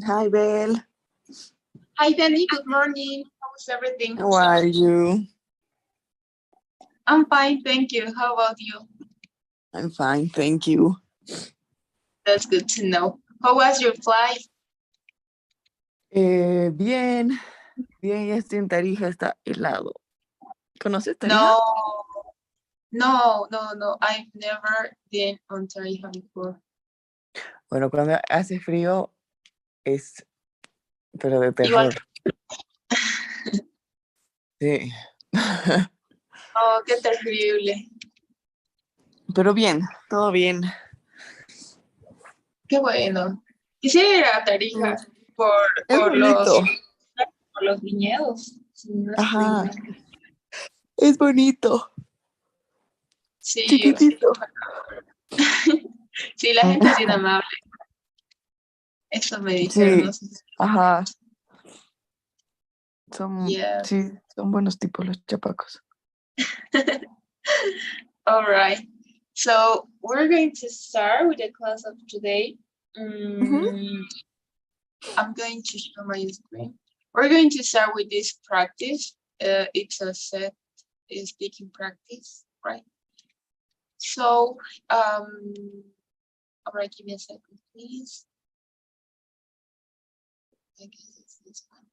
Hi, Belle. Hi, Danny. Good morning. How's everything? How are you? I'm fine, thank you. How about you? I'm fine, thank you. That's good to know. How was your flight? Bien, bien, ya estoy en Tarija, está helado. ¿Conoces Tarija? No, no. I've never been on Tarija before. Bueno, cuando hace frío es, pero de Igual. terror. Sí. Oh, qué terrible. Pero bien, todo bien. Qué bueno. Quisiera ir a Tarija por, Es por los, bonito. por los viñedos. Si no estoy Ajá, mal. es bonito. Sí, Chiquitito. sí, la gente es bien amable. Eso me dijeron, Sí, no sé. ajá. Yeah. Sí, son buenos tipos los chapacos. All right. So we're going to start with the class of today. I'm going to show my screen. We're going to start with this practice. It's a set speaking practice, right? So, all right, give me a second, please. I guess it's this one.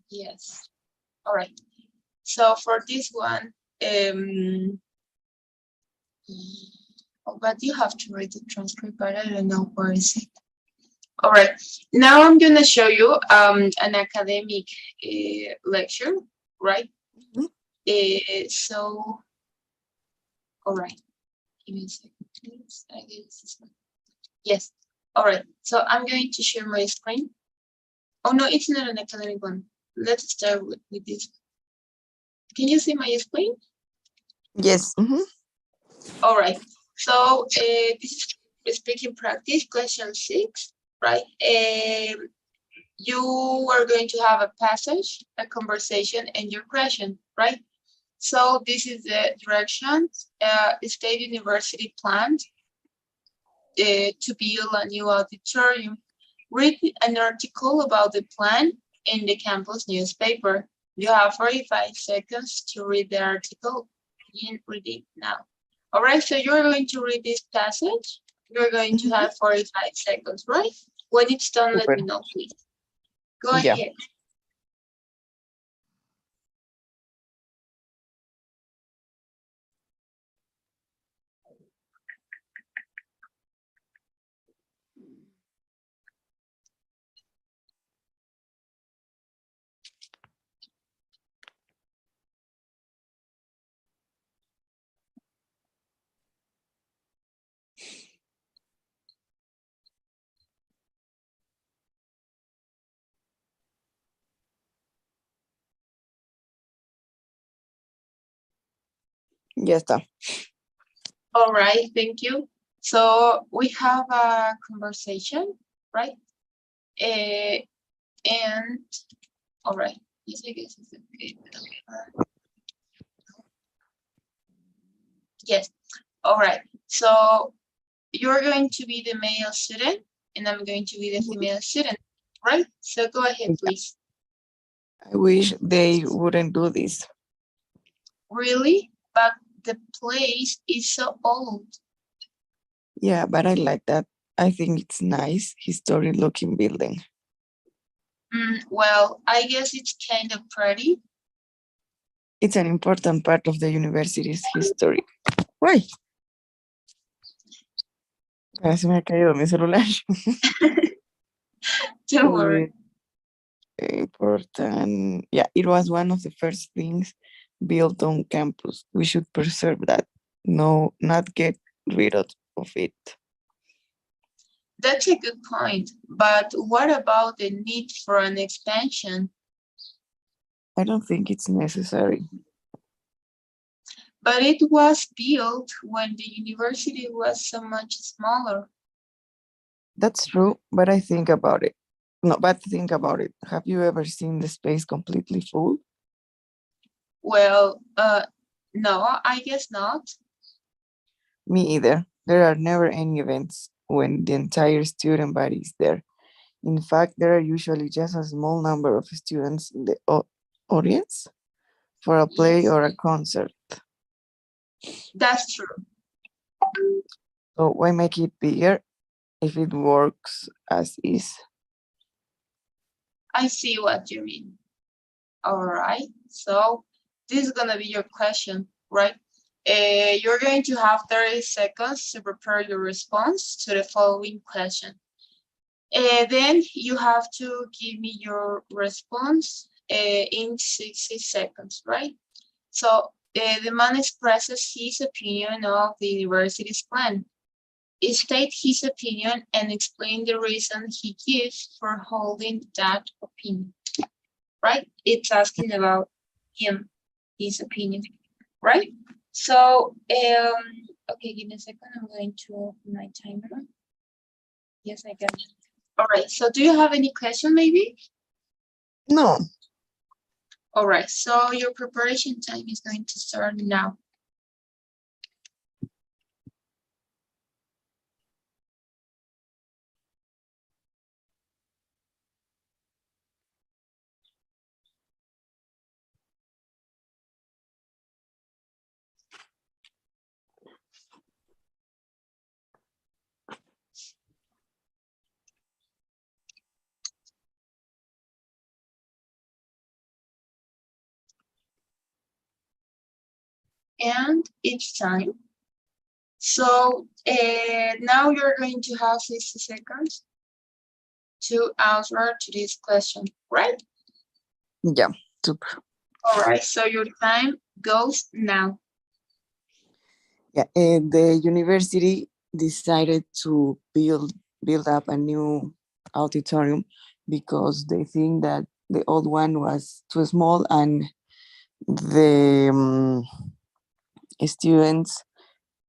Yes. All right. So for this one, but you have to read the transcript, but I don't know where is it. All right, now I'm gonna show you an academic lecture, right? So, all right, give me a second, please. I guess this one. Yes. All right. So I'm going to share my screen. Oh no, it's not an academic one. Let's start with this. Can you see my screen? Yes. All right. So this is speaking practice, question 6, right? You are going to have a passage, a conversation, and your question, right? So this is the direction. State University planned to build a new auditorium. Read an article about the plan in the campus newspaper. You have 45 seconds to read the article. Begin reading now. All right, so you're going to read this passage. You're going to have 45 seconds, right? When it's done, let me know, please. Go ahead. Ya está. All right, thank you. So we have a conversation, right? And all right, yes, I guess it's okay. Yes, all right. So you're going to be the male student, and I'm going to be the female student, right? So go ahead, please. I wish they wouldn't do this. Really? But the place is so old. Yeah, but I like that. I think it's nice, historic looking building. Well, I guess it's kind of pretty. It's an important part of the university's history. Why? Se me ha caído mi celular. Don't worry. Important. Yeah, it was one of the first things built on campus. We should preserve that. No, not get rid of it. That's a good point. But what about the need for an expansion? I don't think it's necessary. But it was built when the university was so much smaller. That's true, but I think about it. No, but think about it. Have you ever seen the space completely full? Well, no, I guess not. Me either. There are never any events. when the entire student body is there. In fact, there are usually just a small number of students in the audience for a play Yes, or a concert. that's true. So why make it bigger if it works as is? I see what you mean. All right. So this is gonna be your question, right? You're going to have 30 seconds to prepare your response to the following question. Then you have to give me your response in 60 seconds, right? So the man expresses his opinion of the university's plan. State his opinion and explain the reason he gives for holding that opinion, right? It's asking about him, his opinion, right? So, okay, give me a second. I'm going to open my timer. Yes, I can. All right. So do you have any question maybe? No. All right. So your preparation time is going to start now. And it's time. So now you're going to have 60 seconds to answer to this question, right? Yeah, super. All right, so your time goes now. Yeah, the university decided to build up a new auditorium because they think that the old one was too small and the students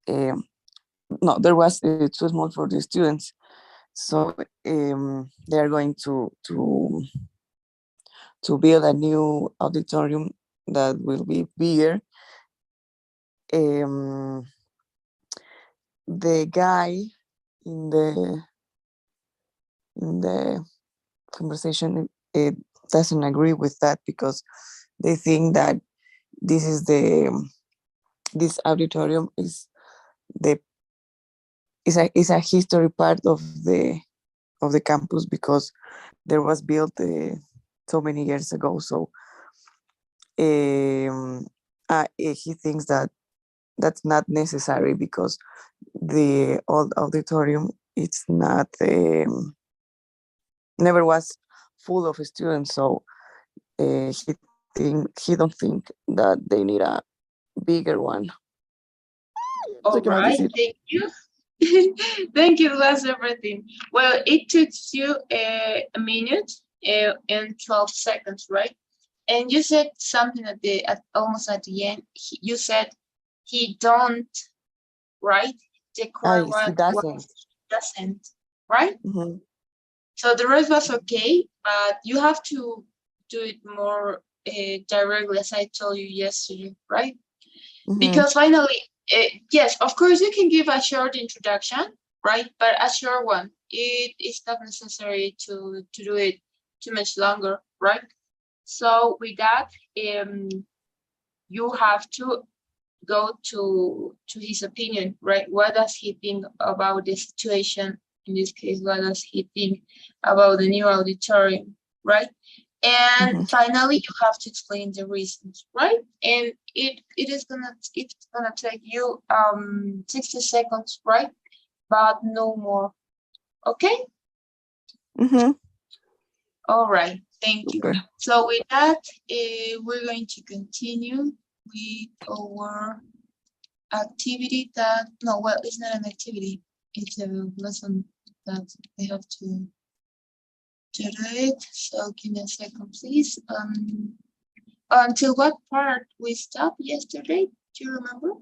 no, there was too small for the students. So they are going to build a new auditorium that will be bigger. Um, the guy in the conversation doesn't agree with that because they think that this is this auditorium the is a history part of the campus because there was built so many years ago. So he thinks that that's not necessary because the old auditorium it's not never was full of students. So he don't think that they need a bigger one. No sé All qué más right, decir. thank you. Thank you, that's everything. Well, it took you a minute and 12 seconds, right? And you said something almost at the end. You said he don't, right? The correct He one doesn't. was doesn't, right? Mm-hmm. So the rest was okay, but you have to do it more directly, as I told you yesterday, right? Mm-hmm. Because finally, yes, of course, you can give a short introduction, right? But a short one. It is not necessary to do it too much longer, right? So with that, you have to go to his opinion, right? What does he think about the situation? In this case, what does he think about the new auditorium, right? And Mm-hmm. finally, you have to explain the reasons, right? And it's gonna take you 60 seconds, right? But no more. Okay? Mm-hmm. All right. Thank you. Super. So with that, we're going to continue with our activity that, no, well, it's not an activity. It's a lesson that they have to do it. So give me a second, please. Until what part we stopped yesterday? Do you remember?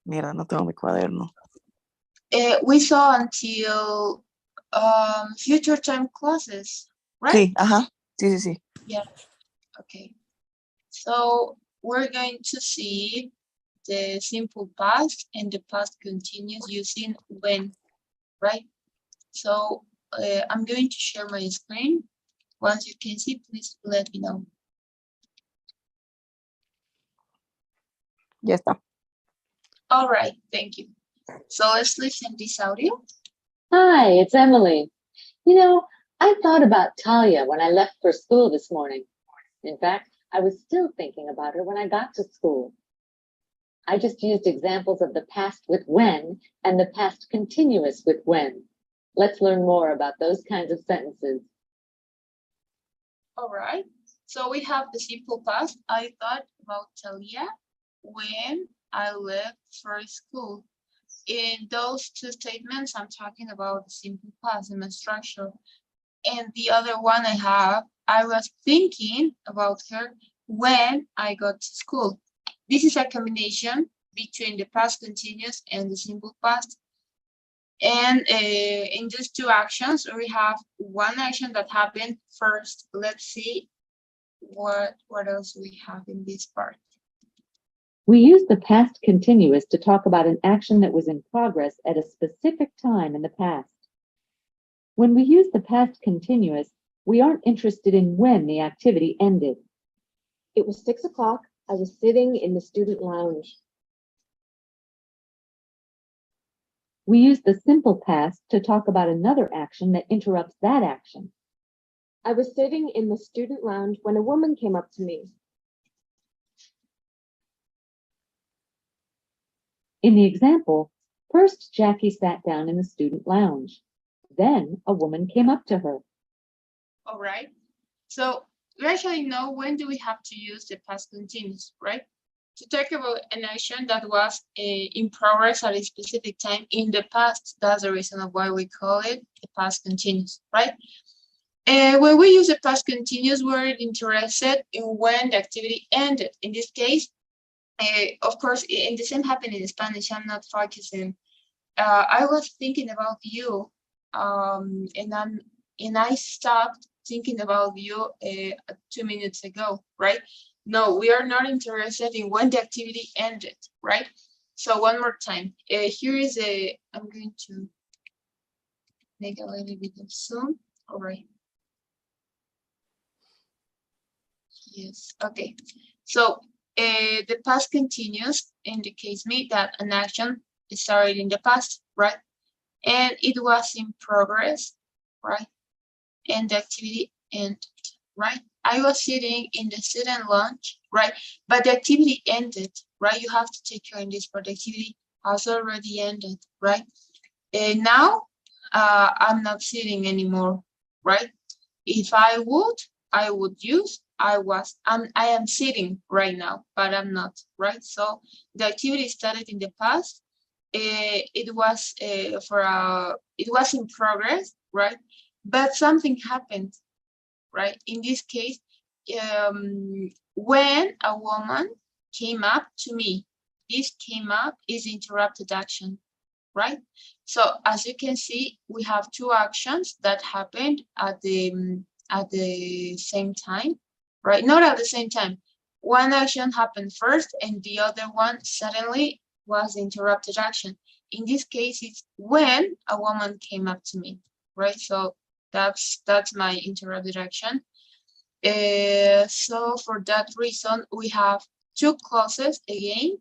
Mira, no tengo mi cuaderno. We saw until future time classes, right? Sí, ajá. Sí, sí, sí. Yeah. Okay. So we're going to see the simple past and the past continuous using when, right? So I'm going to share my screen. Once you can see, please let me know. Ya está. All right, thank you. So let's listen this audio. Hi, it's Emily. You know, I thought about Talia when I left for school this morning. In fact, I was still thinking about her when I got to school. I just used examples of the past with when and the past continuous with when. Let's learn more about those kinds of sentences. All right, so we have the simple past. I thought about Talia when I left for school. In those two statements, I'm talking about the simple past in my structure. And the other one I was thinking about her when I got to school. This is a combination between the past continuous and the simple past. And in these two actions, we have one action that happened first. Let's see what else we have in this part. We use the past continuous to talk about an action that was in progress at a specific time in the past. When we use the past continuous, we aren't interested in when the activity ended. It was 6 o'clock. I was sitting in the student lounge. We use the simple past to talk about another action that interrupts that action. I was sitting in the student lounge when a woman came up to me. In the example, first Jackie sat down in the student lounge. Then a woman came up to her. All right. So we actually know when do we have to use the past continuous, right? To talk about an action that was in progress at a specific time in the past. That's the reason of why we call it the past continuous, right? When we use the past continuous, we're interested in when the activity ended. In this case, of course, and the same happened in Spanish. I'm not focusing. I was thinking about you, and I stopped thinking about you 2 minutes ago, right? No, we are not interested in when the activity ended, right? So one more time. Here is I'm going to make a little bit of zoom. All right. Yes. Okay. So the past continuous indicates me that an action started in the past, right? And it was in progress, right? And the activity ended, right? I was sitting in the student lounge, right? But the activity ended, right? You have to take care in this part. The activity has already ended, right? And now I'm not sitting anymore, right? If I would use I am sitting right now, but I'm not, right? So the activity started in the past. It was in progress, right? But something happened, right? In this case, when a woman came up to me, this came up is interrupted action, right? So as you can see, we have two actions that happened at the same time, right? Not at the same time. One action happened first and the other one suddenly was interrupted action. In this case, it's when a woman came up to me, right? So that's my interrupted action. So for that reason, we have two clauses again,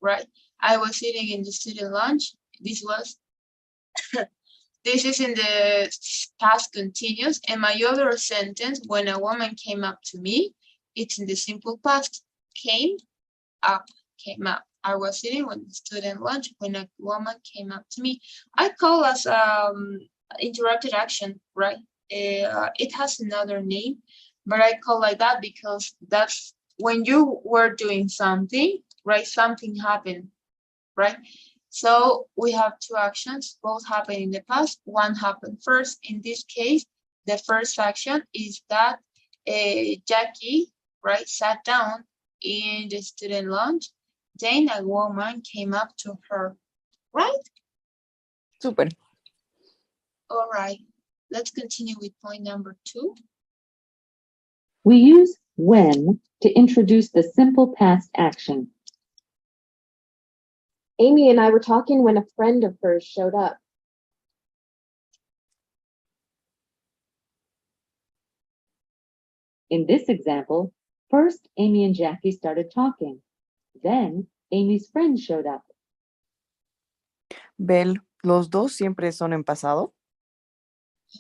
right? I was sitting in the student lounge. This is in the past continuous, and my other sentence, when a woman came up to me, it's in the simple past. Came up. I was sitting in the student lounge when a woman came up to me. I call as interrupted action, right? It has another name, but I call like that because that's when you were doing something, right? Something happened, right? So we have two actions, both happen in the past. One happened first. In this case, the first action is that Jackie, right, sat down in the student lounge. Then a woman came up to her, right? Super. All right, let's continue with point number 2. We use when to introduce the simple past action. Amy and I were talking when a friend of hers showed up. In this example, first Amy and Jackie started talking. Then Amy's friend showed up. Bel, ¿los dos siempre son en pasado?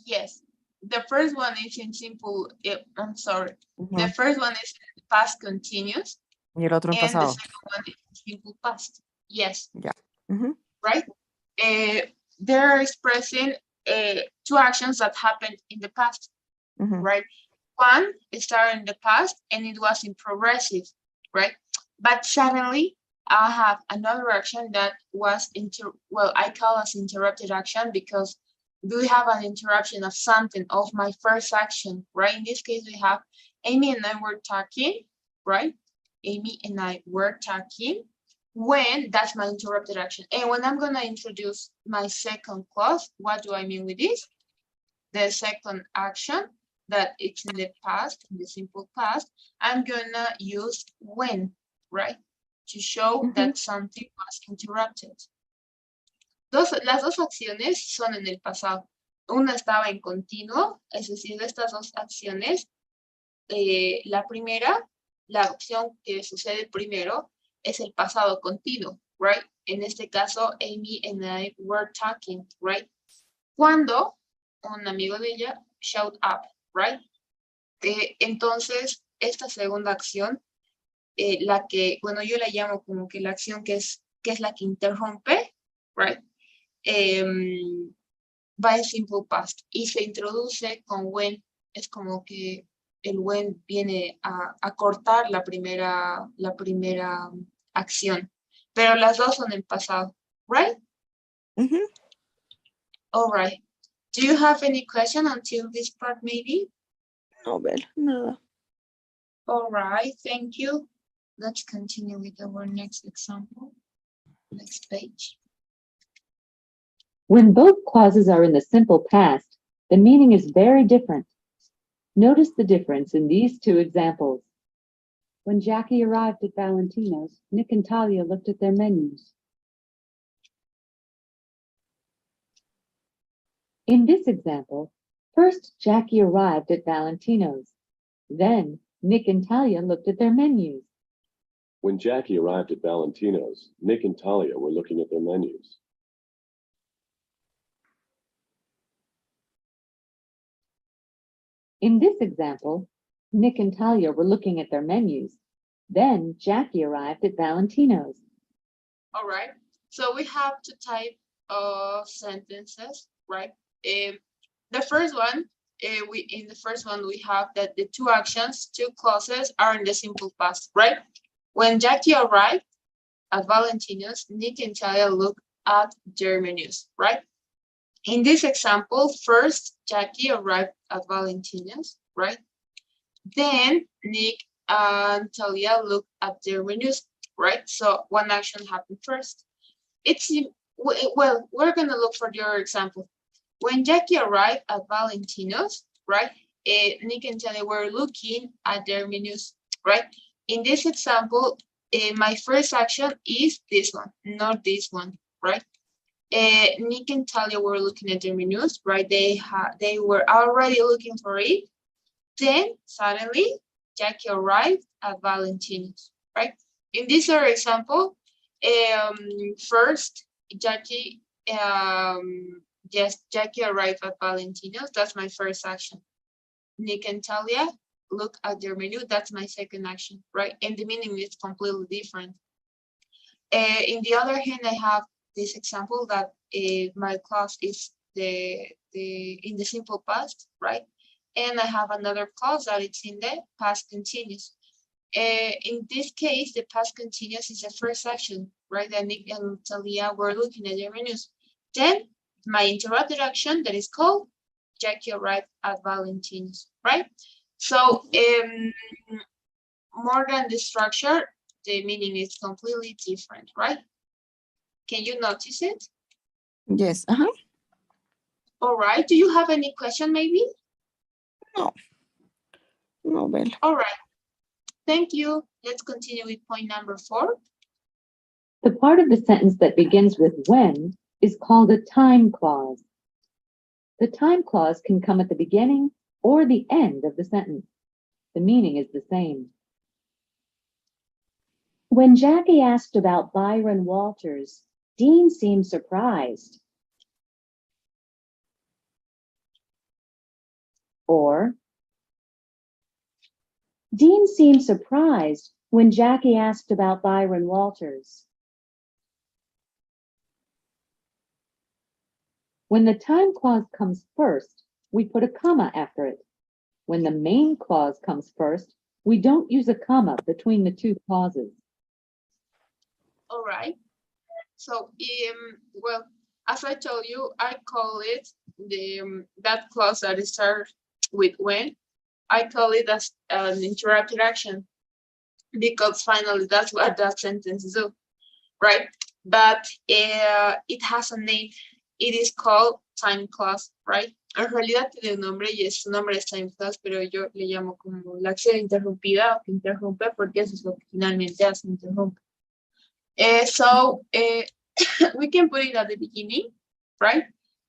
Yes. The first one is in simple, I'm sorry. Ujú. The first one is past continuous, Y el otro en and the pasado. second one is simple past. Yes, Ujú, right? They're expressing two actions that happened in the past, ujú. right? One started in the past and it was in progressive, right? But suddenly I have another action that was I call as interrupted action because we have an interruption of something of my first action, right? In this case, we have Amy and I were talking, right? Amy and I were talking when that's my interrupted action. And when I'm gonna introduce my second clause, what do I mean with this? The second action that it's in the past, in the simple past, I'm gonna use when, right? To show that something was interrupted. Las dos acciones son en el pasado. Una estaba en continuo, es decir, de estas dos acciones, la primera, la opción que sucede primero, es el pasado continuo, right? En este caso, Amy and I were talking, right? Cuando un amigo de ella showed up, right? Entonces, esta segunda acción, la que, bueno, yo la llamo como que la acción que es la que interrumpe, right? Va en simple past y se introduce con when. Es como que el when viene a cortar la primera acción. Pero las dos son en pasado, right? Ujú. All right. Do you have any question until this part maybe? No, Bel, nada. All right, thank you. Let's continue with our next example. Next page. When both clauses are in the simple past, the meaning is very different. Notice the difference in these two examples. When Jackie arrived at Valentino's, Nick and Talia looked at their menus. In this example, first Jackie arrived at Valentino's. Then Nick and Talia looked at their menus. When Jackie arrived at Valentino's, Nick and Talia were looking at their menus. In this example, Nick and Talia were looking at their menus. Then Jackie arrived at Valentino's. All right, so we have two types of sentences, right? The first one, in the first one, we have that the two actions, two clauses are in the simple past, right? When Jackie arrived at Valentino's, Nick and Talia looked at their menus, right? In this example, first Jackie arrived at Valentino's, right? Then Nick and Talia looked at their menus, right? So one action happened first. Well, we're gonna look for your example. When Jackie arrived at Valentino's, right? Nick and Talia were looking at their menus, right? In this example, my first action is this one, not this one, right? Nick and Talia were looking at their menus, right? They were already looking for it. Then suddenly Jackie arrived at Valentino's, right? In this other example, first Jackie arrived at Valentino's. That's my first action. Nick and Talia look at their menu. That's my second action, right? And the meaning is completely different. In the other hand, I have this example that my clause is in the simple past, right? And I have another clause that it's in the past continuous. In this case, the past continuous is the first action, right? And Nick and Talia were looking at their menus. Then my interrupted action that is called Jackie arrived at Valentino's, right? So more than the structure, the meaning is completely different, right? Can you notice it? Yes. All right. Do you have any question maybe? No, Bel. All right. Thank you. Let's continue with point number 4. The part of the sentence that begins with when is called a time clause. The time clause can come at the beginning or the end of the sentence. The meaning is the same. When Jackie asked about Byron Walters, Dean seemed surprised. Or, Dean seemed surprised when Jackie asked about Byron Walters. when the time clause comes first, we put a comma after it. When the main clause comes first, we don't use a comma between the two clauses. All right. So, well, as I told you, I call it that clause that starts with when. I call it as an interrupted action because finally that's what that sentence do, right? But it has a name. It is called time clause, right? En realidad tiene un nombre y su nombre es time clause, pero yo le llamo como la acción interrumpida o que interrumpe porque eso es lo que finalmente hace, interrumpe. So we can put it at the beginning, right?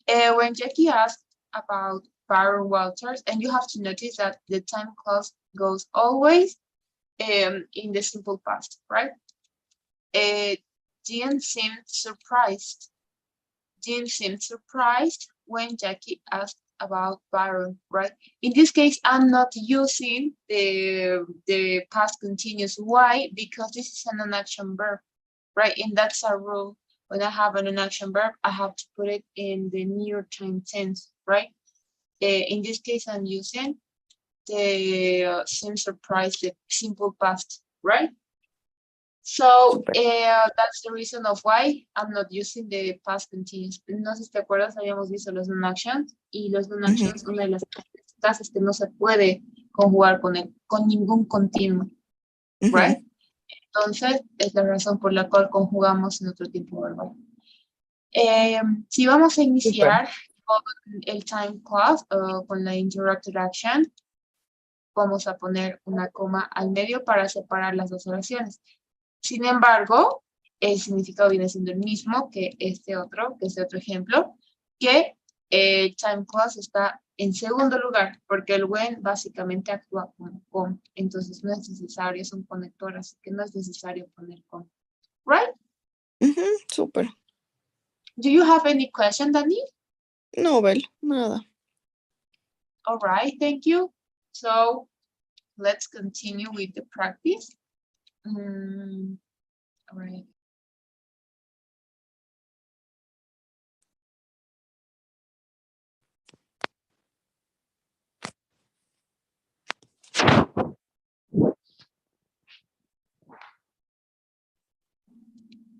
When Jackie asked about Byron Walters, and you have to notice that the time clause goes always in the simple past, right? Dean seemed surprised. Dean seemed surprised when Jackie asked about Byron, right? In this case, I'm not using the past continuous. Why? Because this is an non-action verb, right? And that's a rule. When I have an non-action verb, I have to put it in the near time tense, right? In this case, I'm using the seem surprised, the simple past, right? So that's the reason of why I'm not using the past continuous. No sé si te acuerdas, habíamos visto los non-actions y los non-actions, una de las cosas es que no se puede conjugar con ningún continuo, right? Entonces, es la razón por la cual conjugamos en otro tiempo verbal. Si vamos a iniciar con el time clause o con la interrupted action, vamos a poner una coma al medio para separar las dos oraciones. Sin embargo, el significado viene siendo el mismo que este otro ejemplo, que el time clause está en segundo lugar, porque el when básicamente actúa como con, entonces no es necesario, es un conector, así que no es necesario poner con. Right? Super. Do you have any question, Dani? No, Bel, nada. All right, thank you. So let's continue with the practice. All right.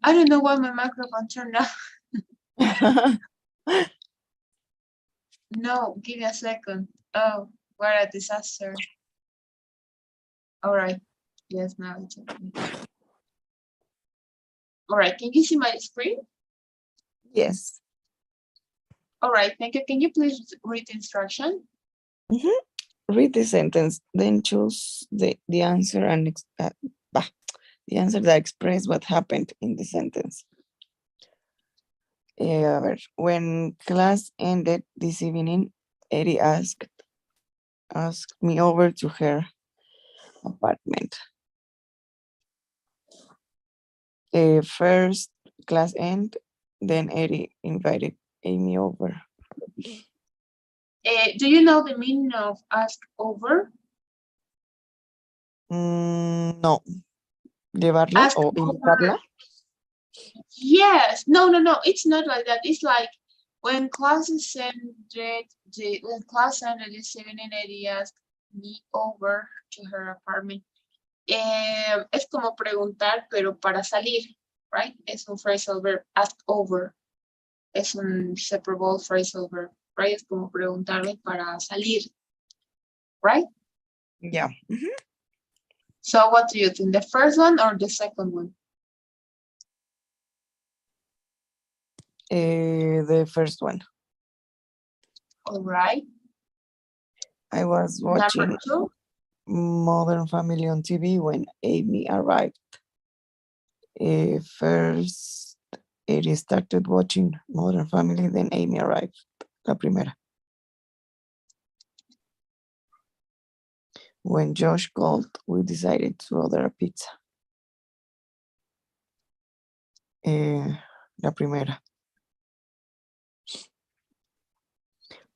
I don't know why my microphone turned off. No, give me a second. Oh, what a disaster. All right. Yes, now it's okay. All right, can you see my screen? Yes. All right, thank you. Can you please read the instruction? Read the sentence, then choose the answer and the answer that expresses what happened in the sentence. A ver, when class ended this evening, Eddie asked me over to her apartment. First class end, then Eddie invited Amy over. Do you know the meaning of ask over? No. ¿Llevarla Ask o over. invitarla? Yes. No, it's not like that. It's like when classes ended, when class ended this evening, Eddie asked me over to her apartment. Es como preguntar, pero para salir, right? Es un phrasal verb, ask over. Es un separable phrasal verb, right? Es como preguntarle para salir, right? Yeah. So what do you think, the first one or the second one? The first one. All right. I was watching Number two? Modern Family on TV when Amy arrived. First, Eddie started watching Modern Family, then Amy arrived. La primera. When Josh called, we decided to order a pizza. La primera.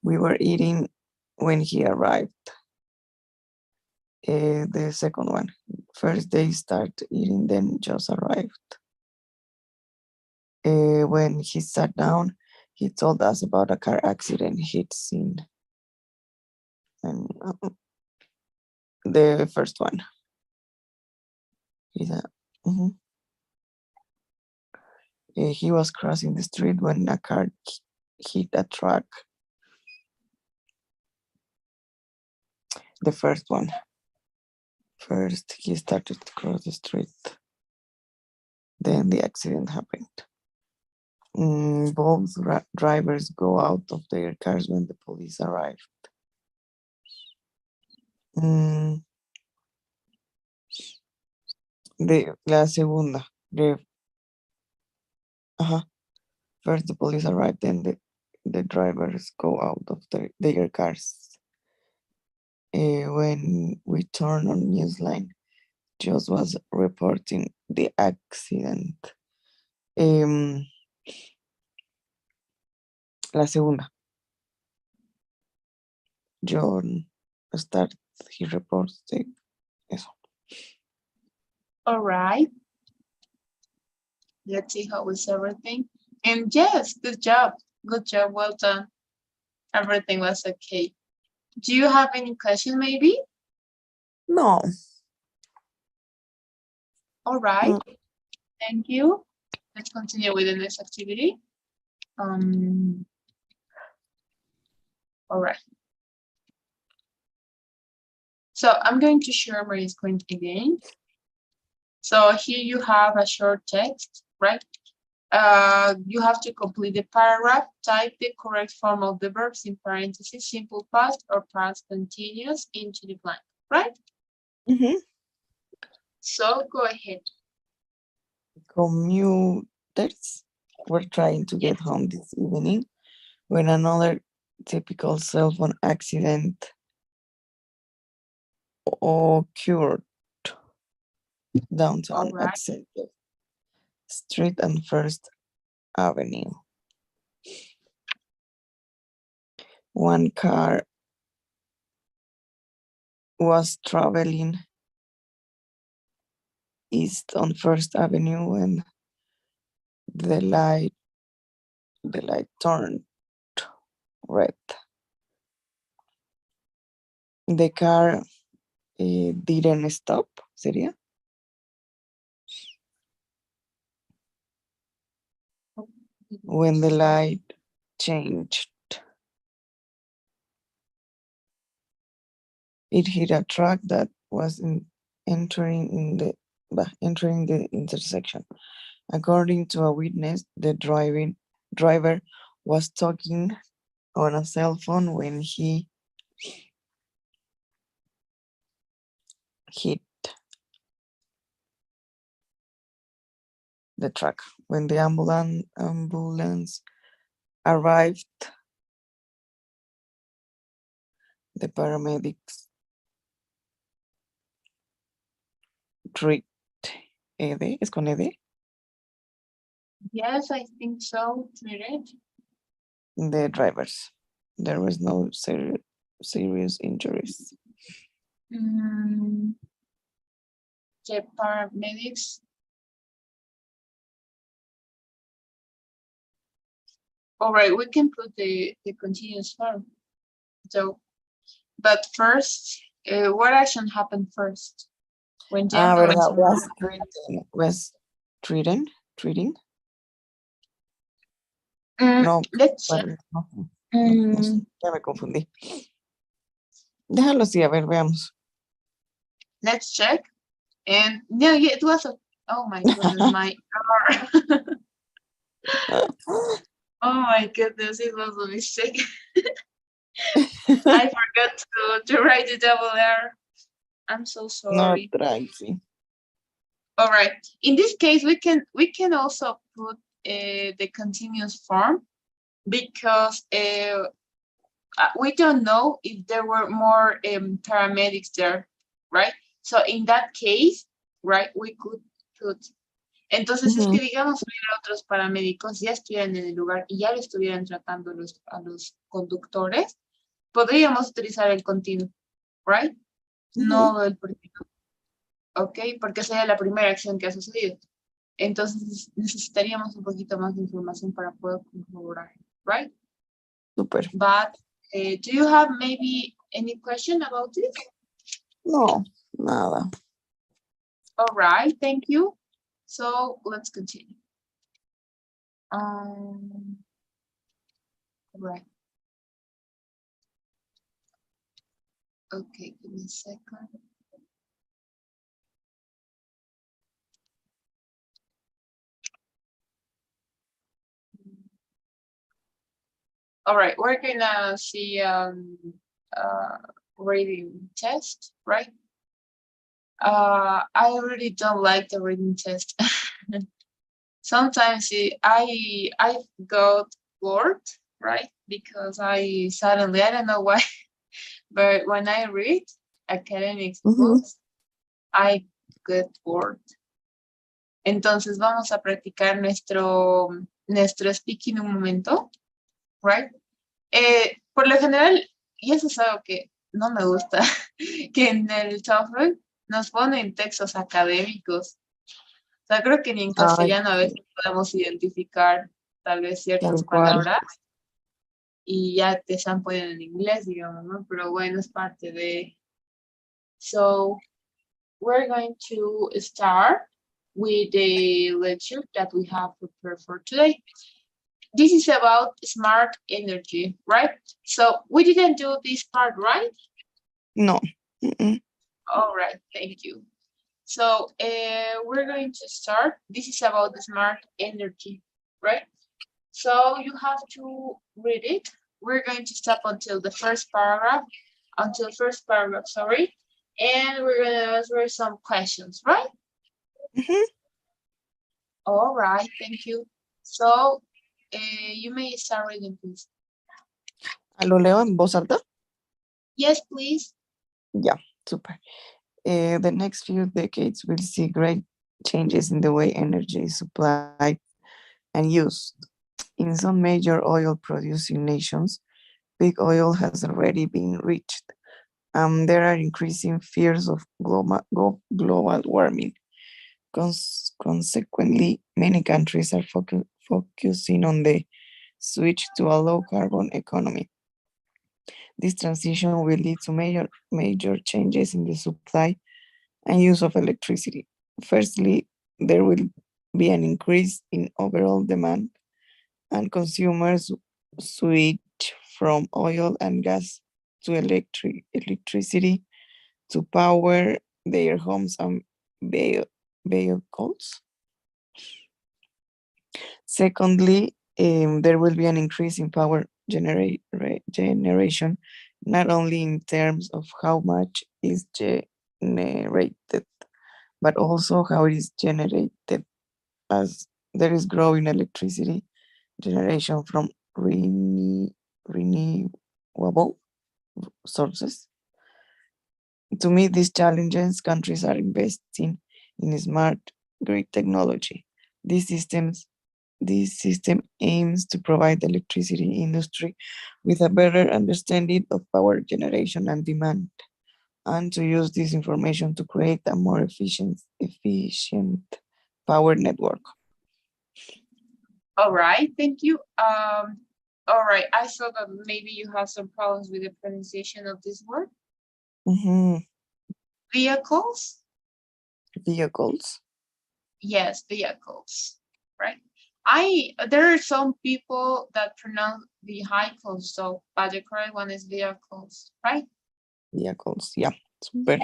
We were eating when he arrived. The second one. First they start eating, then Josh arrived. When he sat down, he told us about a car accident he'd seen. And the first one. He was crossing the street when a car hit a truck. The first one. First, he started to cross the street. Then the accident happened. Both drivers go out of their cars when the police arrived. La segunda. First the police arrived, then the drivers go out of their cars. When we turned on Newsline, Josh was reporting the accident. La segunda. John started, he reports eso. All right. Let's see how is everything. And yes, good job. Good job. Well done. Everything was okay. Do you have any question maybe? No. All right. Thank you. Let's continue with the next activity. All right. So I'm going to share my screen again. So here you have a short text, right? You have to complete the paragraph, type the correct form of the verbs in parentheses, simple past or past continuous into the blank, right? So go ahead. Commuters were trying to get home this evening when another typical cell phone accident occurred downtown at 2nd Street and First Avenue. One car was traveling east on First Avenue when the light turned red. The car didn't stop, ¿sería? When the light changed, it hit a truck that was entering the intersection. According to a witness, the driver was talking on a cell phone when he hit the truck. When the ambulance arrived, the paramedics treated Ede, ¿es con Ede? Yes, I think so. Treated. The drivers. There was no serious injuries. The paramedics. All right, we can put the continuous form. So, but first, what action happened first? When the ambulance was treating? No, let's check. No, ya me confundí. Déjalo así, a ver, veamos. Let's check. And no, yeah, it was oh my goodness, my oh my goodness, it was a mistake. I forgot to write the double R. I'm so No, sorry. tranqui. All right. In this case, we can also put the continuous form because we don't know if there were more paramedics there, right? So in that case, right, we could put. Entonces es que digamos hubiera otros paramédicos ya estuvieran en el lugar y ya lo estuvieran tratando a los conductores, podríamos utilizar el continuo, right? No el primero, ¿ok? Porque sería la primera acción que ha sucedido. Entonces necesitaríamos un poquito más de información para poder corroborar, right? Super. But do you have maybe any question about this? No, nada. All right, thank you. So let's continue. Right. Okay, give me a second. All right, we're gonna see reading test, right? I really don't like the reading test. Sometimes I got bored, right? Because I suddenly, I don't know why, but when I read academic books, I get bored. Entonces vamos a practicar nuestro speaking un momento, right? Por lo general, y eso es algo que no me gusta, que en el TOEFL nos ponen textos académicos. O sea, creo que ni en castellano a veces podemos identificar tal vez ciertas palabras y ya te están poniendo en inglés, digamos, ¿no? Pero bueno, es parte de... So, we're going to start with the lecture that we have prepared for today. This is about smart energy, right? So we didn't do this part, right? No. All right, thank you. So we're going to start. This is about the smart energy, right? So you have to read it. We're going to stop until the first paragraph, sorry. And we're going to answer some questions, right? All right, thank you. So you may start reading, please. ¿Lo leo en voz alta? Yes, please. Yeah, super. The next few decades will see great changes in the way energy is supplied and used. In some major oil-producing nations, peak oil has already been reached. There are increasing fears of global warming. Consequently, many countries are focusing on the switch to a low-carbon economy. This transition will lead to major changes in the supply and use of electricity. Firstly, there will be an increase in overall demand, and consumers switch from oil and gas to electricity to power their homes and vehicles. Secondly, there will be an increase in power generation, not only in terms of how much is generated, but also how it is generated, as there is growing electricity generation from renewable sources. To meet these challenges, countries are investing in smart grid technology. This system aims to provide the electricity industry with a better understanding of power generation and demand, and to use this information to create a more efficient power network. All right, thank you. All right, I saw that maybe you have some problems with the pronunciation of this word. Vehicles? Vehicles. Yes, vehicles, right? There are some people that pronounce vehicles, so but the correct one is vehicles, right? Vehicles, yeah, super.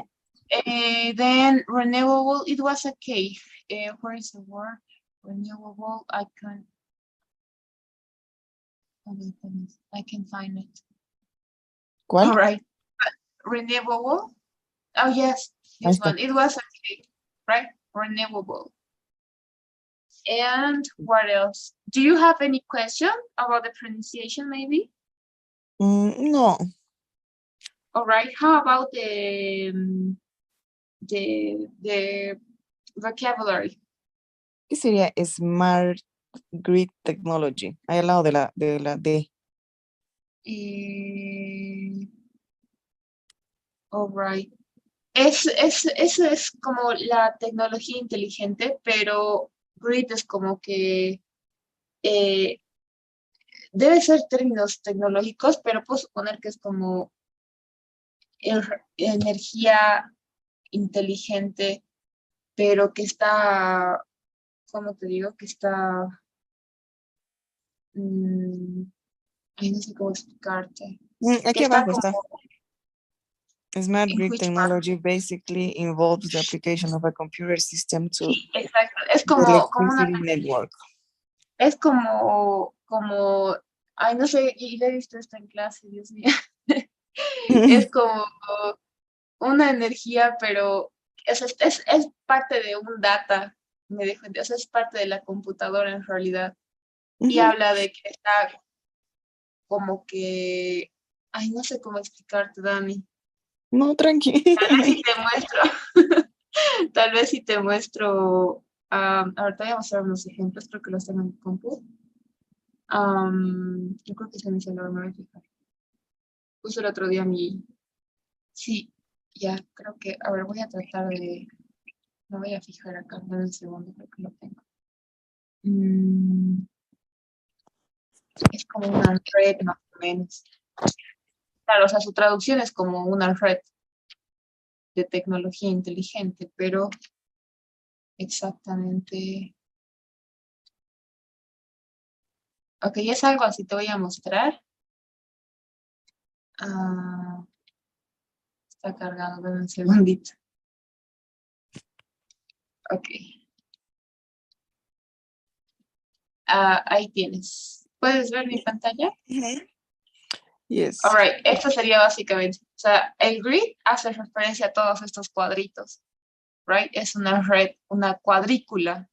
Then renewable, it was okay. Where is the word? Renewable, I can find it. ¿Cuál? All right, renewable, Oh, yes, Ahí this está. one. It was okay, right? Renewable. And what else? Do you have any question about the pronunciation, maybe? No. All right. How about the vocabulary? ¿Qué sería Smart Grid Technology? Ahí al lado de la D. All right. Eso es como la tecnología inteligente, pero grid es como que eh, debe ser términos tecnológicos, pero puedo suponer que es como energía inteligente, pero que está, ¿cómo te digo? Que está, mm, ay, no sé cómo explicarte, que Aquí está abajo como está. Smart en grid which part. technology basically involves the application of a computer system to Sí, exacto. Es the como una, electricity network. es como, ay, no sé, y he visto esto en clase, Dios mío. Es como una energía, pero es parte de un data, me dejo entender, o sea, es parte de la computadora en realidad. Y Ujú. habla de que está como que, ay, no sé cómo explicarte, Dani. No, tranqui. Tal vez si te muestro, tal vez si te muestro, ahorita voy a mostrar unos ejemplos, creo que los tengo en mi compu. Yo creo que se me celular, me voy a fijar. Puse el otro día mi, sí, ya, creo que, a ver, voy a tratar de, me voy a fijar acá, en un segundo, creo que lo tengo. Es como una red más o menos. Claro, o sea, su traducción es como una red de tecnología inteligente, pero exactamente. Ok, es algo así, te voy a mostrar. Ah, está cargado, dame un segundito. Ok. Ahí tienes. ¿Puedes ver mi pantalla? Ujú. Yes. Alright, esto sería básicamente, o sea, el grid hace referencia a todos estos cuadritos, right? Es una red, una cuadrícula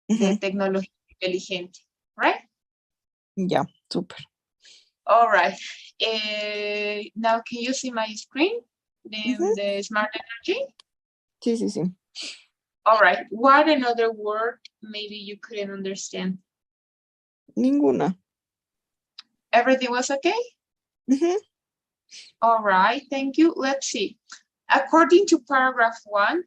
de Ujú. tecnología inteligente, right? Ya, súper. Alright. Now, can you see my screen? Ujú. The smart energy? Sí, sí, sí. Alright. What another word maybe you couldn't understand? Ninguna. Everything was okay? Ujú. All right, thank you. Let's see. According to paragraph 1,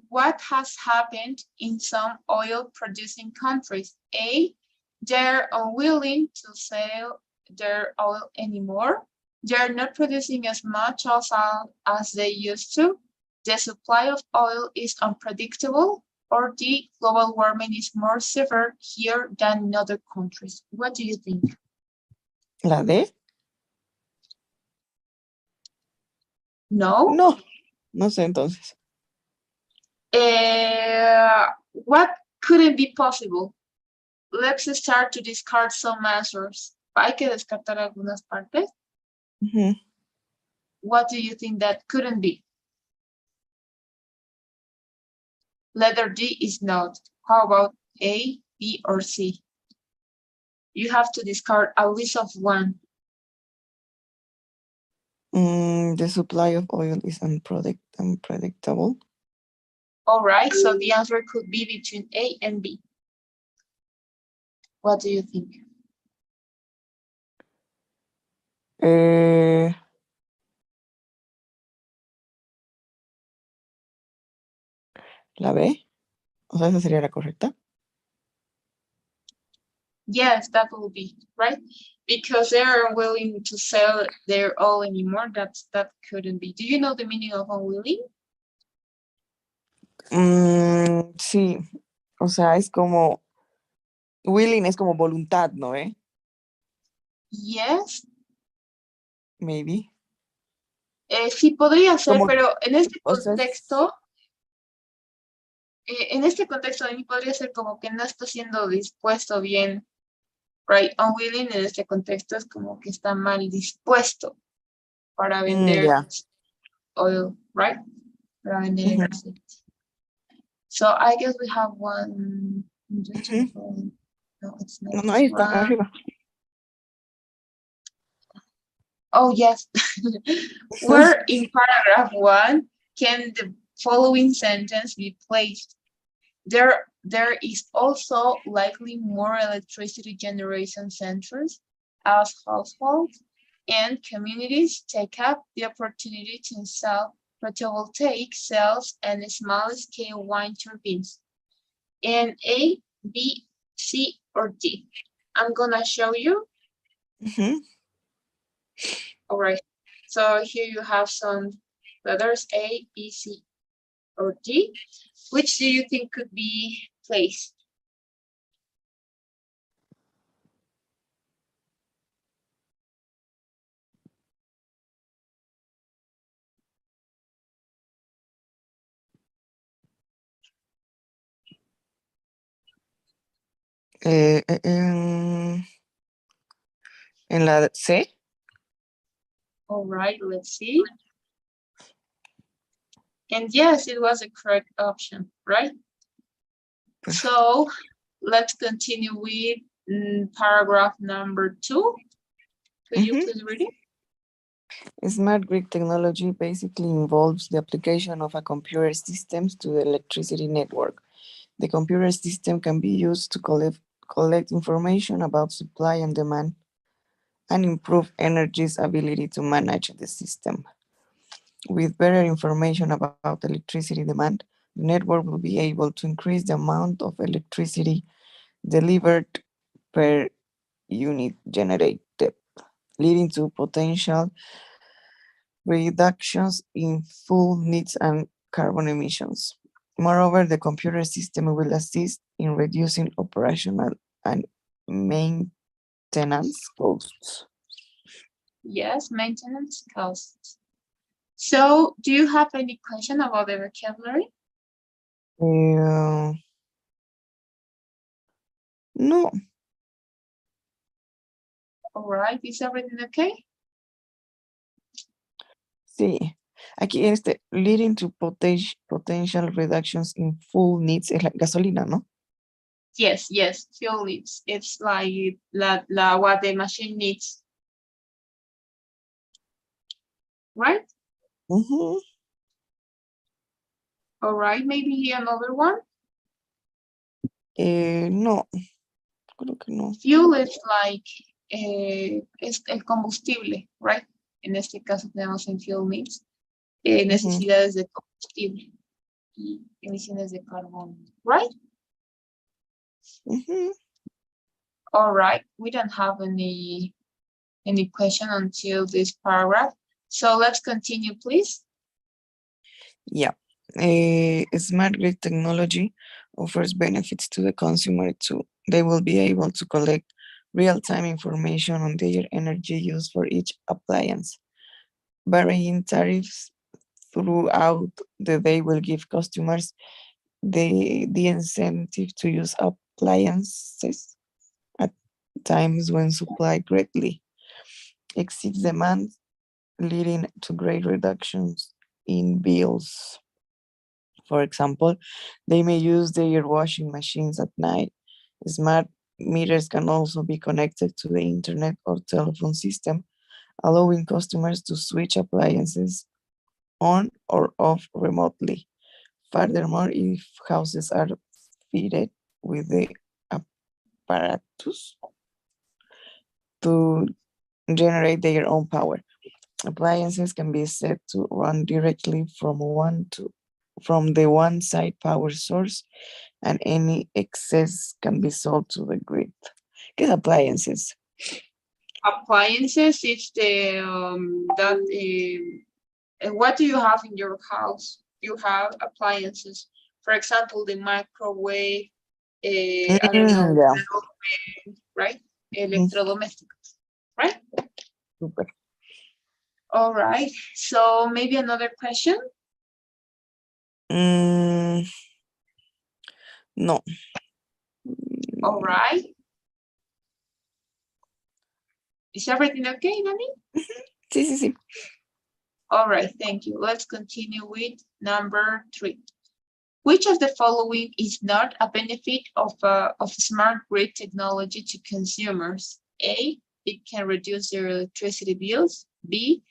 what has happened in some oil producing countries? A, they're unwilling to sell their oil anymore. They're not producing as much as they used to. The supply of oil is unpredictable. Or D, global warming is more severe here than in other countries. What do you think? ¿La D? No? No, no sé entonces. What couldn't be possible? Let's start to discard some answers. Hay que descartar algunas partes. Ujú. What do you think that couldn't be? Letter D is not. How about A, B, or C? You have to discard a list of one. The supply of oil is unpredictable. All right, so the answer could be between A and B. What do you think? ¿La B? O sea, esa sería la correcta. Yes, that will be, right? Because they are unwilling to sell their oil anymore, that couldn't be. Do you know the meaning of unwilling? Sí, o sea, es como, willing es como voluntad, ¿no? Yes, Maybe. sí podría ser, Como, pero o sea, en este contexto de mí podría ser como que no está siendo dispuesto bien, right? Unwilling en este contexto es como que está mal dispuesto para vender. ya. oil, right? Around Mhm. electricity. So I guess we have one. Mhm. No, it's No, not no, this ahí está, one. arriba. Oh, yes. Where in paragraph 1 can the following sentence be placed? There is also likely more electricity generation centers as households and communities take up the opportunity to install photovoltaic cells and small-scale wind turbines. And A, B, C, or D. I'm gonna show you. Mhm. All right. So here you have some letters A, B, C, or D. Which do you think could be placed? Eh, en la C. All right, let's see. And yes, it was a correct option, right? So let's continue with paragraph number 2. Could you Mhm. please read it? Smart grid technology basically involves the application of a computer systems to the electricity network. The computer system can be used to collect information about supply and demand and improve energy's ability to manage the system. With better information about electricity demand, the network will be able to increase the amount of electricity delivered per unit generated, leading to potential reductions in fuel needs and carbon emissions. Moreover, the computer system will assist in reducing operational and maintenance costs. Yes, maintenance costs. So do you have any question about the vocabulary? Uh, no, All right, is everything okay? sí. Aquí leading to potential reductions in fuel needs es la gasolina, ¿no? Yes, yes, fuel needs. It's like what the machine needs, right? Ujú. All right, maybe another one. No, creo que no. Fuel is like es el combustible, right? En este caso tenemos en fuel needs Ujú, necesidades de combustible y emisiones de carbono, right? ujú. All right, we don't have any question until this paragraph. So let's continue, please. Yeah. Smart grid technology offers benefits to the consumer too. They will be able to collect real-time information on their energy use for each appliance. Varying tariffs throughout the day will give customers the incentive to use appliances at times when supply greatly exceeds demand, leading to great reductions in bills. For example, they may use their washing machines at night. Smart meters can also be connected to the internet or telephone system, allowing customers to switch appliances on or off remotely. Furthermore, if houses are fitted with the apparatus to generate their own power, appliances can be set to run directly from the one-side power source, and any excess can be sold to the grid. ¿Qué es appliances? Appliances, it's the what do you have in your house? You have appliances. For example, the microwave, I don't know, Yeah, right? Electrodomésticos, right? super. All right. So maybe another question. Mm, no. All right. Is everything okay, Danny? Sí, sí, sí. All right, thank you. Let's continue with number 3. Which of the following is not a benefit of smart grid technology to consumers? A, it can reduce their electricity bills. B,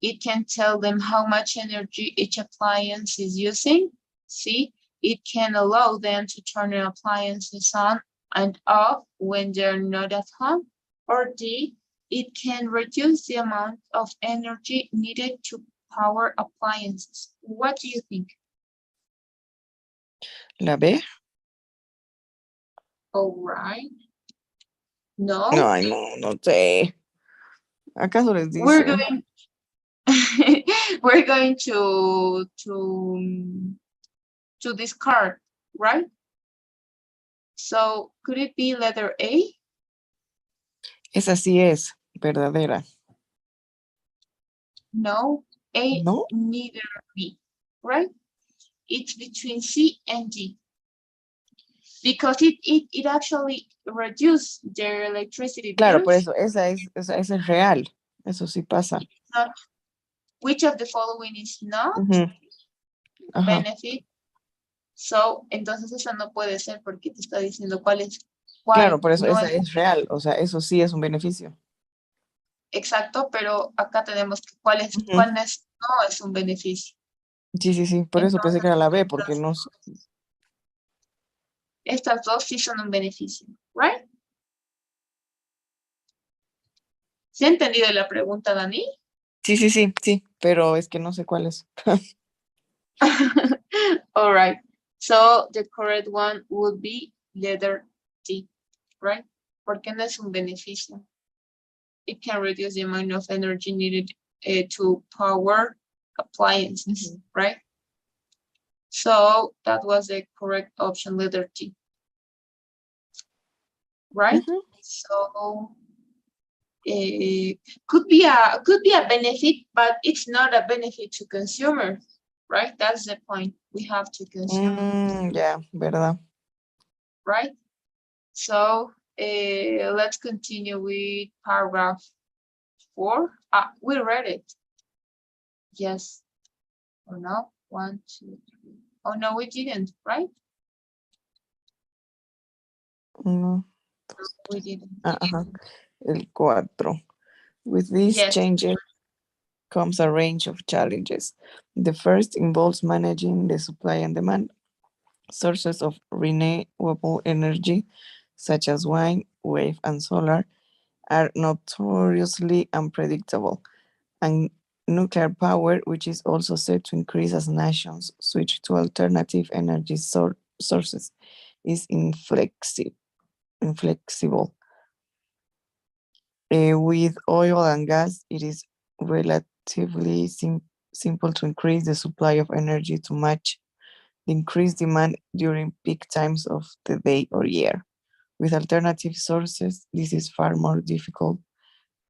it can tell them how much energy each appliance is using. C, it can allow them to turn their appliances on and off when they're not at home. Or D, it can reduce the amount of energy needed to power appliances. What do you think? ¿La B? All right. No, Ay, no, no sé. ¿Acaso les we're dice? going we're going to discard, right? So could it be letter A? Esa sí es verdadera. No, A, ¿No? neither B, right? It's between C and D. Because it actually reduced their electricity Claro, por bills. eso, esa es real. Eso sí pasa. Not, which of the following is not Ujú. Ajá. benefit? So, entonces esa no puede ser porque te está diciendo cuál es, Claro, cuál por eso no esa es es real. O sea, eso sí es un beneficio. exacto, pero acá tenemos que cuál es, Ujú. cuál no es un beneficio. Sí, sí, sí. Por eso pensé que era la B, porque no. Estas dos sí son un beneficio, right? ¿Se ha entendido la pregunta, Dani? Sí, sí, sí, sí. Pero es que no sé cuál es. All right. So the correct one would be letter D, right? Porque no es un beneficio. It can reduce the amount of energy needed to power appliances, right? So that was the correct option, letter D. Right? Ujú. So could be a benefit, but it's not a benefit to consumer, right? That's the point. We have to consumer, Ya, ¿verdad? right? So let's continue with paragraph 4. We read it. Yes or no? 1, 2, 3. Oh no, we didn't, right? No. We didn't. Ajá. El 4. With these Yes. changes comes a range of challenges. The first involves managing the supply and demand. Sources of renewable energy, such as wind, wave, and solar, are notoriously unpredictable, and nuclear power, which is also set to increase as nations switch to alternative energy sources, is inflexible. With oil and gas, it is relatively simple to increase the supply of energy to match the increased demand during peak times of the day or year. With alternative sources, this is far more difficult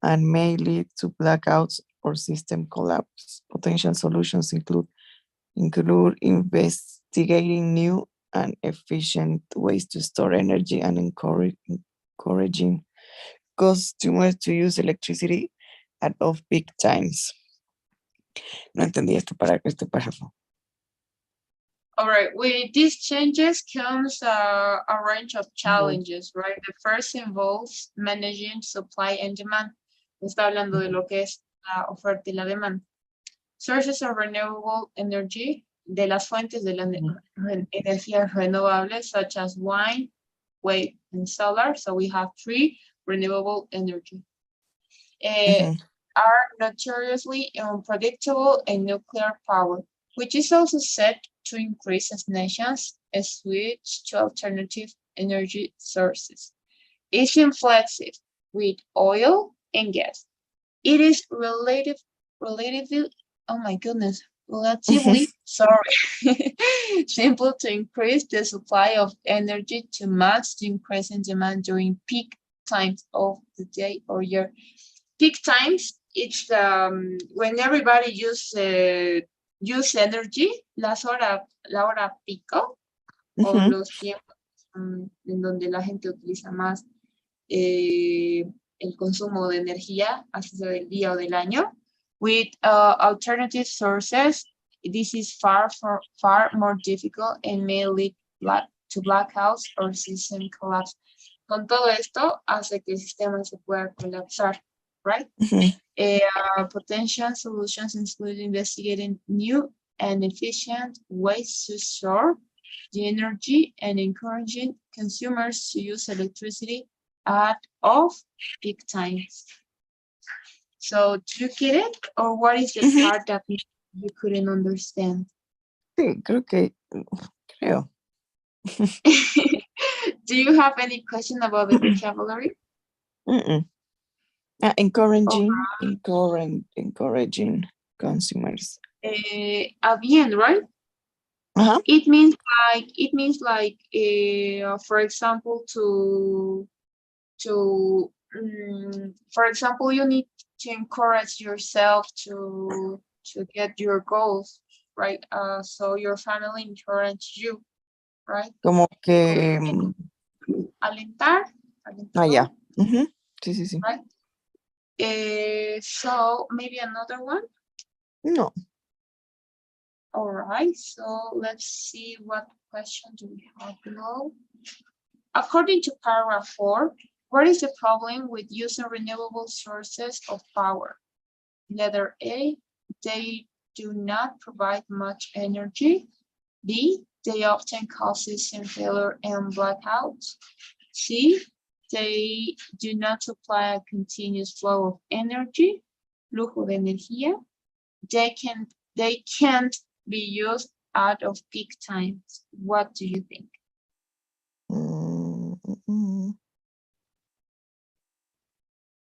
and may lead to blackouts or system collapse. Potential solutions include investigating new and efficient ways to store energy and encouraging customers to use electricity at off-peak times. No entendí este párrafo. All right, with these changes comes a range of challenges, right? The first involves managing supply and demand. Está hablando de lo que es la oferta y la demanda. Sources of renewable energy, de las fuentes de la energías renovables, such as wind, wave, and solar. So we have 3 renewable energy. Are notoriously unpredictable, and nuclear power, which is also set to increase as nations switch to alternative energy sources. It's inflexible with oil and gas. It is relatively, oh my goodness, relatively, sorry, simple to increase the supply of energy to match the increase in demand during peak times of the day or year. Peak times, it's when everybody use energy, la hora pico, o los tiempos en donde la gente utiliza más el consumo de energía, así sea del día o del año. With alternative sources, this is far more difficult and may lead to blackouts or system collapse. Con todo esto, hace que el sistema se pueda colapsar, right? Potential solutions include investigating new and efficient ways to store the energy and encouraging consumers to use electricity at off-peak times. So, do you get it? Or what is the part that you couldn't understand? Sí, creo. Do you have any question about the vocabulary? Encouraging consumers. Bien, right? Uh-huh. It means like, for example, for example, you need to encourage yourself to get your goals, right? So your family encourage you, right? Como que... Alentar. ya. Sí. Right? So maybe another one. No. All right, so let's see what question do we have below. According to paragraph 4, what is the problem with using renewable sources of power? Letter A, they do not provide much energy. B, they often cause system failure and blackouts. C, they do not supply a continuous flow of energy, flujo de energía. They can't be used out of peak times. What do you think?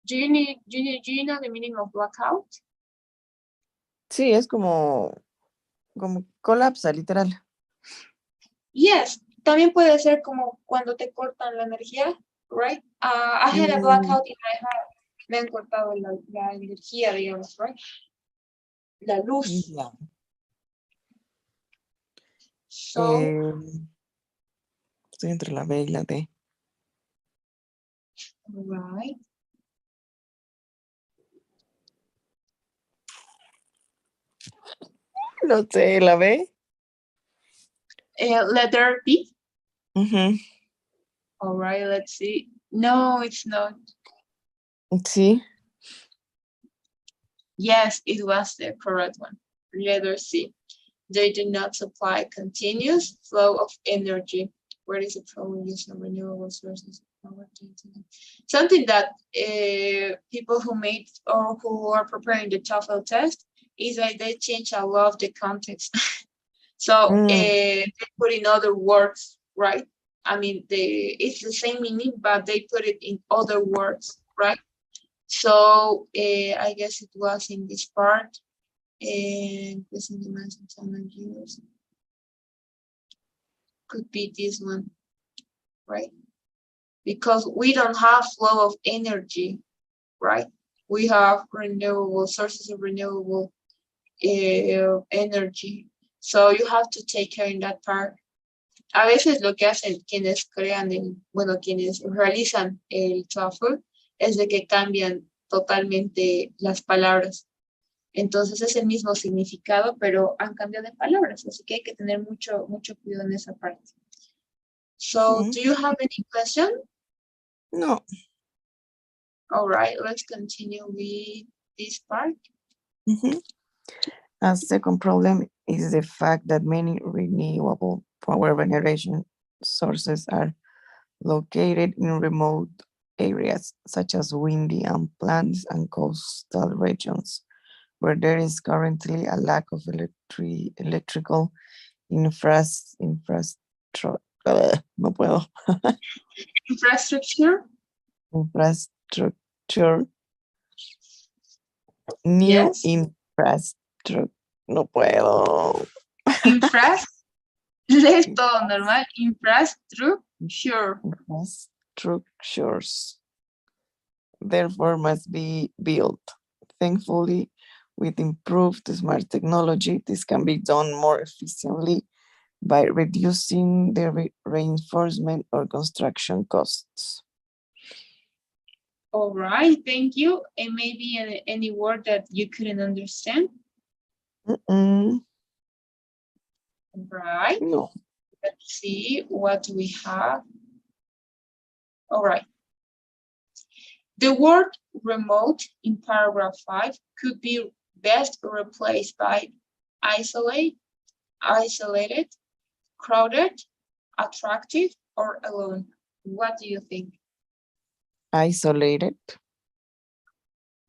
Do you know the meaning of blackout? Sí, es como colapsa, literal. Yes, también puede ser como cuando te cortan la energía, right? I had a blackout in my house. Me han cortado la energía, digamos, right? La luz. Ya. So, Estoy entre la B y la D. right. No sé, ¿la B? Letter B. Ujú. All right, let's see. No, it's not. Sí. Yes, it was the correct one. Letter C. They do not supply continuous flow of energy. Where is the problem using renewable sources of power? Something that people who made or who are preparing the TOEFL test is that they change a lot of the context. So they put in other words, right? I mean, it's the same meaning, but they put it in other words, right? So I guess it was in this part. And could be this one, right? Because we don't have flow of energy, right? We have renewable sources of renewable energy. So you have to take care in that part. A veces lo que hacen quienes crean, quienes realizan el TOEFL es de que cambian totalmente las palabras. Entonces es el mismo significado, pero han cambiado de palabras, así que hay que tener mucho cuidado en esa parte. So, do you have any question? No. All right, let's continue with this part. A second problem is the fact that many renewable power generation sources are located in remote areas, such as windy uplands and coastal regions, where there is currently a lack of electrical infrastructure. No puedo. Infrastructure. New Yes. infrastructure. No puedo. Es todo normal. Infrastructures. Therefore must be built. Thankfully, with improved smart technology, this can be done more efficiently by reducing the reinforcement or construction costs. All right, thank you. And maybe any word that you couldn't understand, Mm-mm. right? No. Let's see, what do we have? All right. The word remote in paragraph 5 could be best replaced by isolate, isolated, crowded, attractive, or alone. What do you think? Isolated.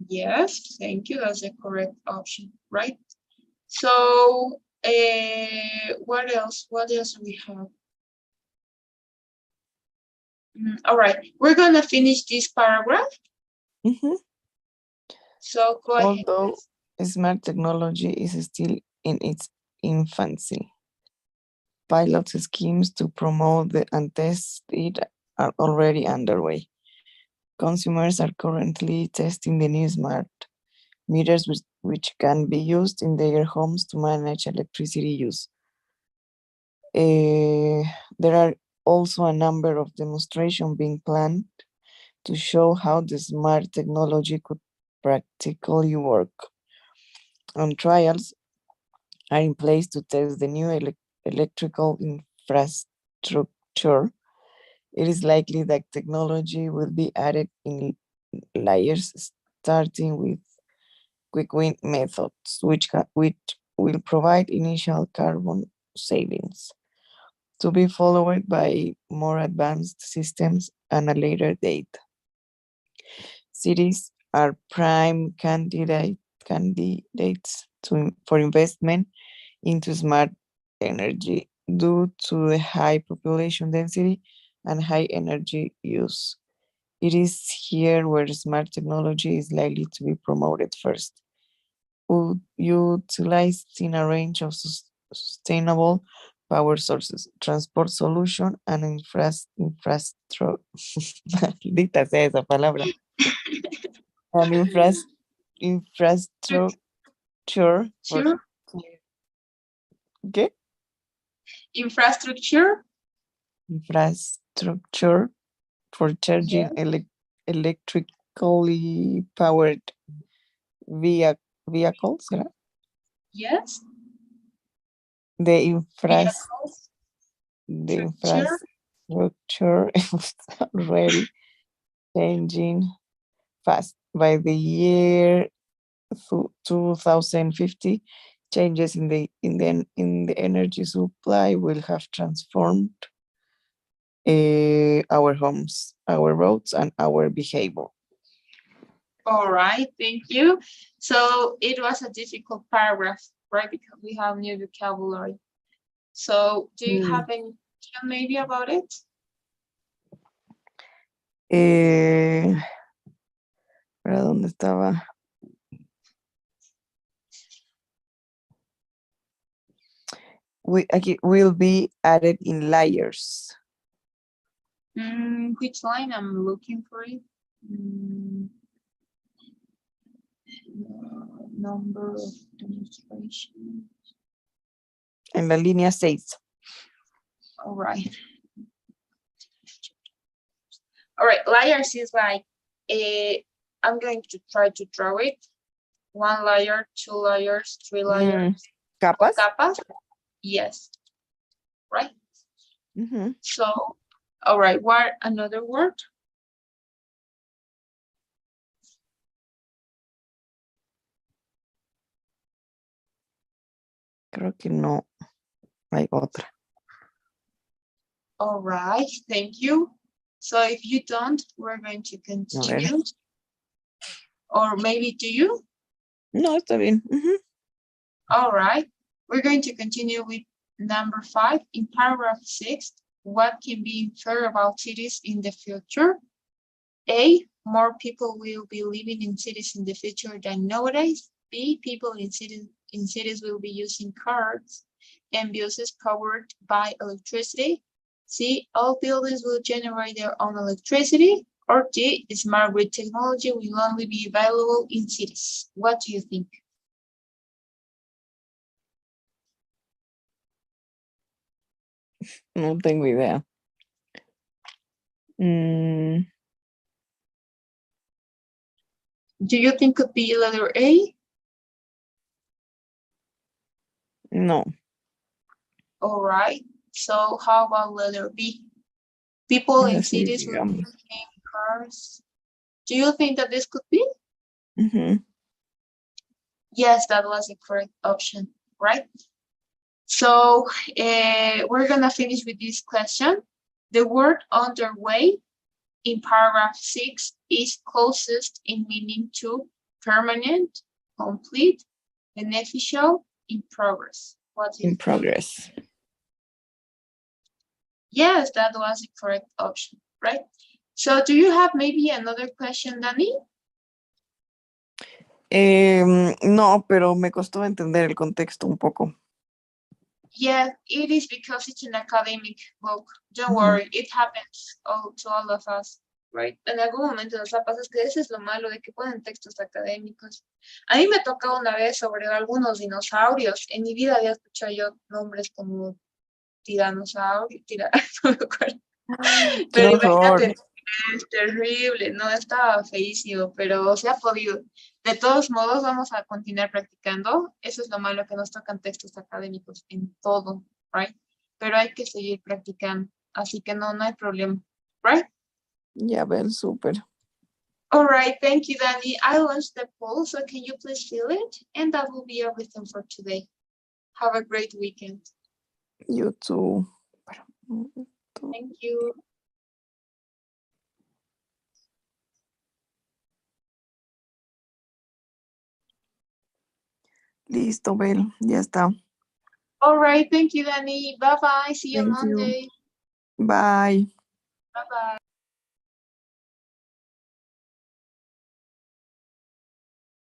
Yes, thank you. That's the correct option, right? So, what else? What else do we have? All right, we're gonna finish this paragraph. Mhm. So go ahead. Although smart technology is still in its infancy, pilot schemes to promote and test it are already underway. Consumers are currently testing the new smart meters which can be used in their homes to manage electricity use. There are also a number of demonstrations being planned to show how the smart technology could practically work. And trials are in place to test the new electrical infrastructure. It is likely that technology will be added in layers, starting with quick win methods, which will provide initial carbon savings, to be followed by more advanced systems and a later date. Cities are prime candidates for investment into smart energy due to the high population density and high energy use. It is here where smart technology is likely to be promoted first, utilizing a range of sustainable power sources, transport solution, and infrastructure. Maldita sea esa palabra. And infrastructure for Sure. ¿qué? Infrastructure. Infrastructure for charging Yes. electrically powered vehicles. ¿Será? Yes. The Vehicles. Structure. infrastructure is already changing fast. By the year 2050, changes in the energy supply will have transformed our homes, our roads, and our behavior. All right, thank you. So it was a difficult paragraph, right? Because we have new vocabulary. So do you have any question maybe about it? ¿Para dónde estaba? Aquí will be added in layers. Which line? I'm looking for it. Number of demonstration. En la línea 6. All right. All right, layers is like, I'm going to try to draw it. 1 layer, 2 layers, 3 layers. ¿Capas? Capas? Yes. Right? Ujú. So, all right, what another word? Creo que no hay otra. All right, thank you. So if you don't, we're going to continue. Or maybe do you? No, está bien. All right, we're going to continue with number 5. In paragraph 6, what can be inferred about cities in the future? A, more people will be living in cities in the future than nowadays. B, people in cities will be using cars and buses powered by electricity. C, all buildings will generate their own electricity. Or D, smart grid technology will only be available in cities. What do you think? No tengo idea. Do you think could be letter A? No. All right. So how about letter B? People in Así cities with digamos. cars. Do you think that this could be? Ujú. Yes, that was the correct option, right? So we're gonna finish with this question. The word underway in paragraph 6 is closest in meaning to permanent, complete, beneficial, in progress. What do you In think? progress. Yes, that was the correct option, right? So do you have maybe another question, Danny? No, pero me costó entender el contexto un poco. Yeah, it is because it's an academic book. Don't Ujú. worry, it happens to all of us, right? En algún momento nos ha pasado, es que eso es lo malo de que ponen textos académicos. A mí me tocó una vez sobre algunos dinosaurios. En mi vida había escuchado yo nombres como tiranosaurio, no me acuerdo. ¡Qué Pero horror! imagínate, es terrible, no, estaba feísimo, pero se ha podido. De todos modos, vamos a continuar practicando. Eso es lo malo que nos tocan textos académicos en todo, right? Pero hay que seguir practicando, así que no hay problema, right? Ya ven, súper. All right, thank you, Danny. I launched the poll, so can you please fill it? And that will be everything for today. Have a great weekend. You too. Thank you. Listo, Bel, ya está. All right, thank you, Danny. Bye-bye. See you Thank you. Monday. Bye. Bye-bye.